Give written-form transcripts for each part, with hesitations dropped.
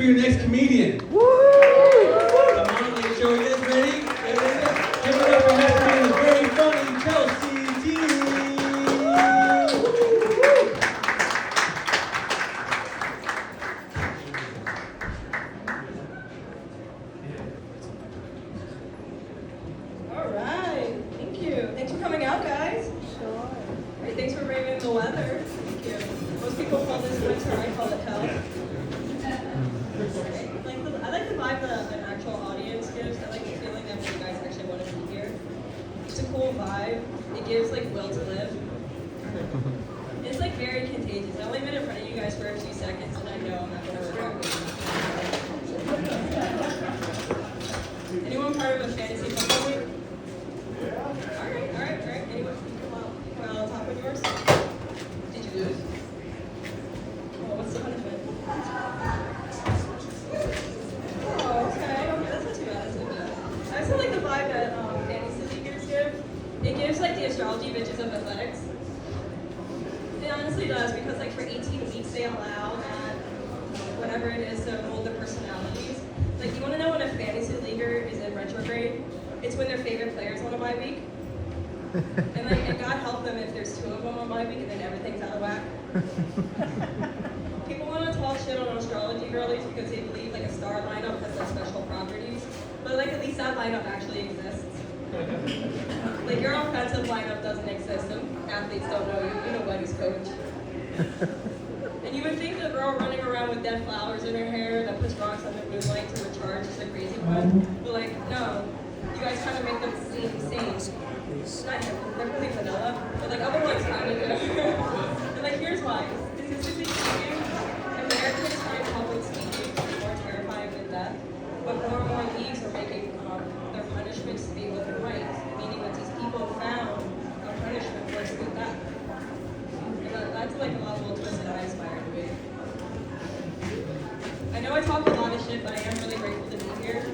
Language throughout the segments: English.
Your next comedian. Woo! Come on, make sure you guys ready. Give it up for next being the very funny Chelsea T. All right, thank you. Thanks for coming out, guys. Sure. Great, thanks for bringing the weather. Thank you. Most people call this winter, I call it hell. I like the vibe that an actual audience gives. I like the feeling that you guys actually want to be here. It's a cool vibe. It gives like will to live. It's like very contagious. I've only been in front of you guys for a few seconds, and I know I'm not going to regret it. Anyone part of a fantasy football league? All right. Anyone? Well, top of yours? Did you lose? Oh, what's the punishment? I still like the vibe that fantasy leaguers give. It gives like the astrology bitches of athletics. It honestly does, because like for 18 weeks they allow that whatever it is to mold their personalities. Like, you want to know when a fantasy leaguer is in retrograde? It's when their favorite player's on a bye week. And God help them if there's two of them on bye week and then everything's out of whack. People want to talk shit on astrology girlies because they believe like a star lineup has like special properties. But like at least that lineup actually exists. Like your offensive lineup doesn't exist and athletes don't know you. You know nobody's coach. And you would think the girl running around with dead flowers in her hair that puts rocks on the moonlight to recharge is the crazy one. But like, no. You guys kind of make them seem sane. Not him, they're really vanilla. But like other ones kind of do. And like here's why. Statistically speaking, Americans find public speaking more terrifying than death. But more and more leagues are making their punishments to be within right, meaning that these people found a punishment worse than death. And that's like a level of twist that I aspire to be. I know I talk a lot of shit, but I am really grateful to be here.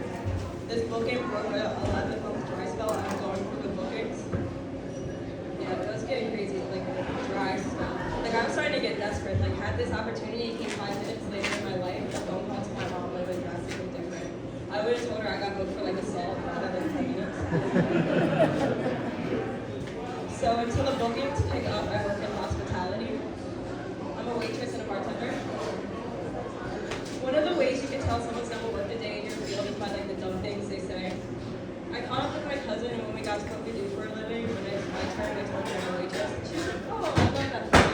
This booking broke a 11-month dry spell, and I'm going through the bookings. Yeah, it was getting crazy, like dry spell. Like I was starting to get desperate. Like had this opportunity, it came 5 minutes later in my life, a phone call to my mom would have been drastically different. I would have told her I got booked for like assault rather than 10 minutes. So until the bookings pick up, I work in hospitality. I'm a waitress and a bartender. One of the ways you can tell someone's never worked a day in your field is by like the dumb things they say. I caught up with my cousin, and when we got to what we do for a living, when it's my turn, I told her I'm a waitress. She was like, oh, I love that for you.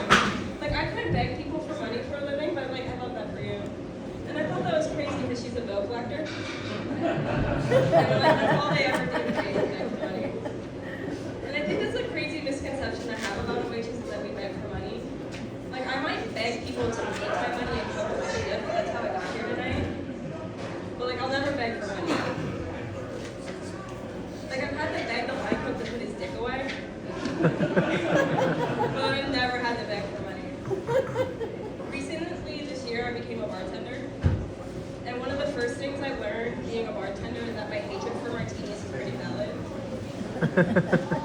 Like I couldn't beg people for money for a living, but like I love that for you. And I thought that was crazy because she's a bill collector. And like that's all they ever do is beg for money. And I think that's a crazy misconception I have about waitresses is that we beg for money. Like I might beg people to make my money and cover my shit, but that's how I got here tonight. But like I'll never beg for money. Like I've had to beg the line cook to put his dick away. But I've never had to beg for money. Recently this year I became a bartender. And one of the first things I learned being a bartender is that my hatred for martinis is pretty valid.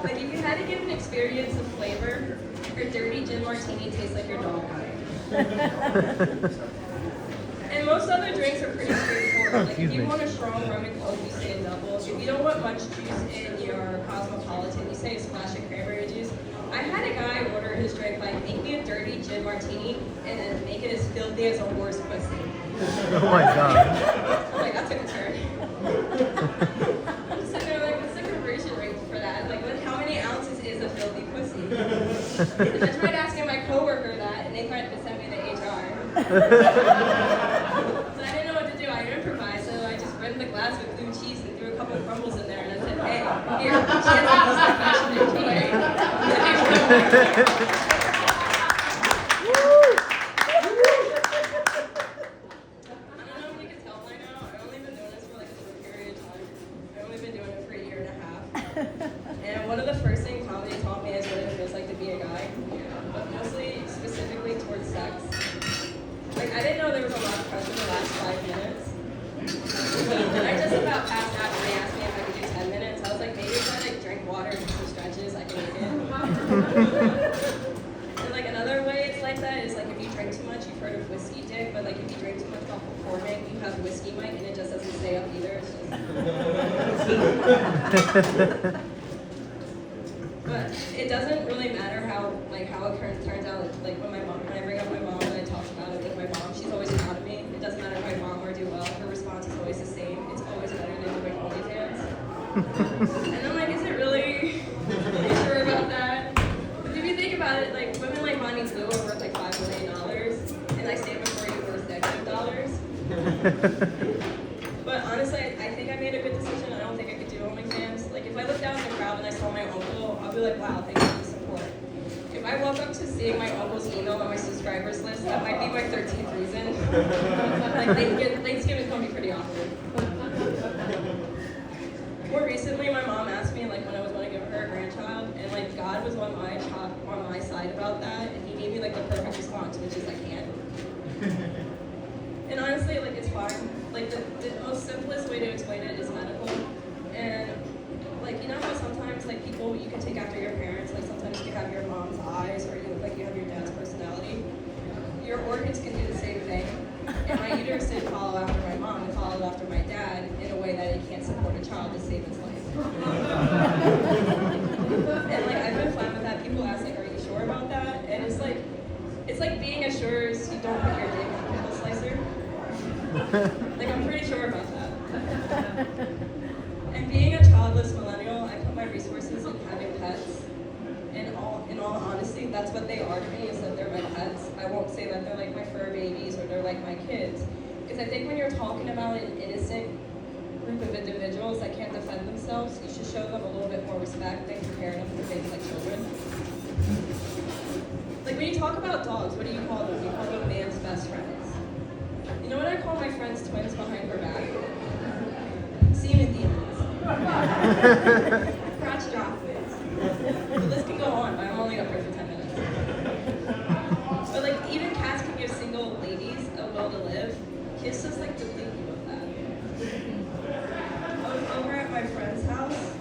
Like if you had to give an experience of flavor, your dirty gin martini tastes like your dog died. And most other drinks are pretty straightforward. Like if you want a strong rum and coke, you say a double. If you don't want much juice in your cosmopolitan, you say a splash of cranberry juice. I had a guy order his drink like, make me a dirty gin martini and then make it as filthy as a horse pussy. Oh my god. I'm like, that took a turn. I'm just sitting there like, what's the conversion rate for that? Like, how many ounces is a filthy pussy? And I tried asking my coworker that, and they tried to send me to HR. So I didn't know what to do. I improvised, so I just rimmed the glass with blue cheese and threw a couple crumbles in there, and I said, hey, here, cheers on this confection. And one of the first things comedy taught me is what it feels like to be a guy, but mostly specifically towards sex. Like I didn't know there was a lot of pressure in the last 5 minutes. And I just about passed out when they asked me if I could do 10 minutes. I was like, maybe if I like drink water and do some stretches, I can make it. But it doesn't really matter how it turns out. Like when I bring up my mom and I talk about it with my mom, she's always proud of me. It doesn't matter if I bomb or do well. Her response is always the same. It's always better than doing OnlyFans. And I'm like, is it really? Are you sure about that? Because if you think about it, like women like Bonnie Blue are worth like $5 million, and I stand before you worth negative dollars. But honestly, I think I made a good decision. I don't think I could do OnlyFans. Like if I look down in the crowd and I saw my uncle, I'll be like, wow, thank you for the support. If I walk up to seeing my uncle's email on my subscribers list, that might be my 13th reason. Like Thanksgiving's gonna be pretty awkward. More recently, my mom asked me like when I was going to give her a grandchild, and like God was on my side about that, and He gave me like the perfect response, which is I can't. And honestly, like it's fine. Like the most simplest way to explain it is medical. And like you know how sometimes like people you can take after your parents, like sometimes you have your mom's eyes or you look like you have your dad's personality. Your organs can do the same thing. And my uterus didn't follow after my mom, it followed after my dad in a way that it can't support a child to save its life. And like I've been fine with that. People ask like, are you sure about that? And it's like being as sure as you don't put your dick in a pickle slicer. Like I'm pretty sure about that. And being a childless millennial, I put my resources in having pets. In all honesty, that's what they are to me, is that they're my pets. I won't say that they're like my fur babies or they're like my kids. Because I think when you're talking about an innocent group of individuals that can't defend themselves, you should show them a little bit more respect than comparing them to things like children. Like when you talk about dogs, what do you call them? You call them man's best friends. You know what I call my friends twins behind her back? Semen demons. Crotch droplets. The list can go on, but I'm only up here for 10 minutes. But like even cats can give single ladies a will to live. Kids just like deplete you of that. I was over at my friend's house,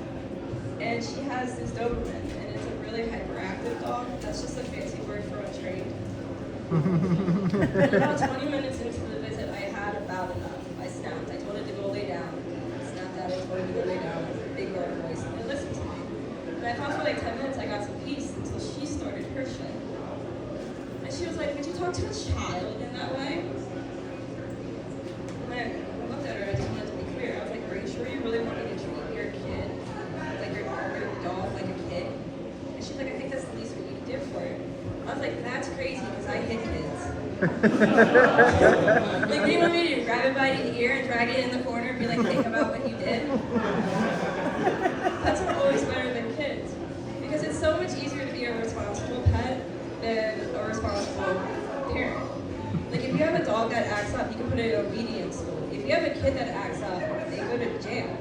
and she has this Doberman, and it's a really hyperactive dog. That's just a fancy word for untrained. And about 20 minutes into the visit, I had about enough. I snapped. I told it to go lay down. I snapped at it, told it to go lay down. Big girl voice, and it listened to me. And I thought for like 10 minutes I got some peace until she started her shit. And she was like, would you talk to a child in that way? And I looked at her, I just wanted to be clear. I was like, are you sure you really want me to treat your kid, like your dog, like a kid? And she's like, I think that's the least we can do for it. I was like, that's crazy, because I hit kids. Like, do you want me to grab it by the ear and drag it in the corner and be like, think about what you did? Pets are always better than kids. Because it's so much easier to be a responsible pet than a responsible parent. Like, if you have a dog that acts up, you can put it in obedience school. If you have a kid that acts up, they go to jail.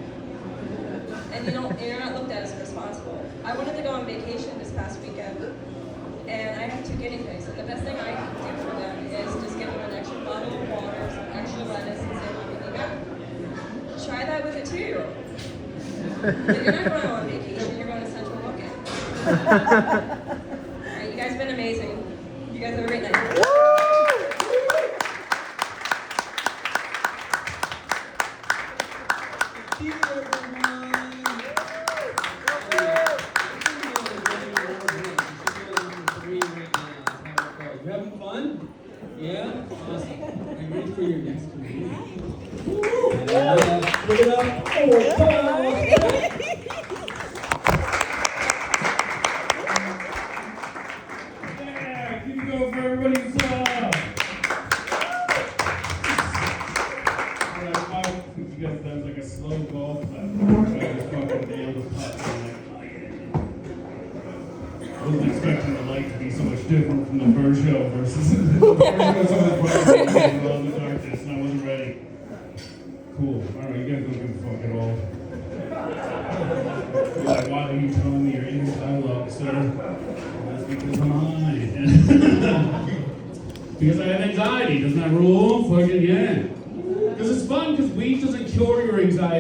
And you're not looked at as responsible. I wanted to go on vacation this past weekend. And I have 2 guinea pigs, and the best thing I can do for them is just give them an extra bottle of water, some extra lettuce, and say, Mom, you go. Try that with a 2-year-old. But you're not going on vacation, you're going to Central Booking. Alright, you guys have been amazing. You guys have a great night. You having fun? Yeah? Awesome. Are you ready for your next comedian? Put it up. Yeah, keep it going for everybody's you guys, that was like a slow golf clap. I just fucking nailed the putt. I wasn't expecting the light to be so much different from the first show versus the first show was so much brighter in the darkness, and I wasn't ready. Cool. Alright, you guys don't give a fuck at all. You're like, why are you telling me your inner dialogue, sir? That's because I'm high. Because I have anxiety. Doesn't that rule? Fucking yeah. Because it's fun, because weed doesn't cure your anxiety.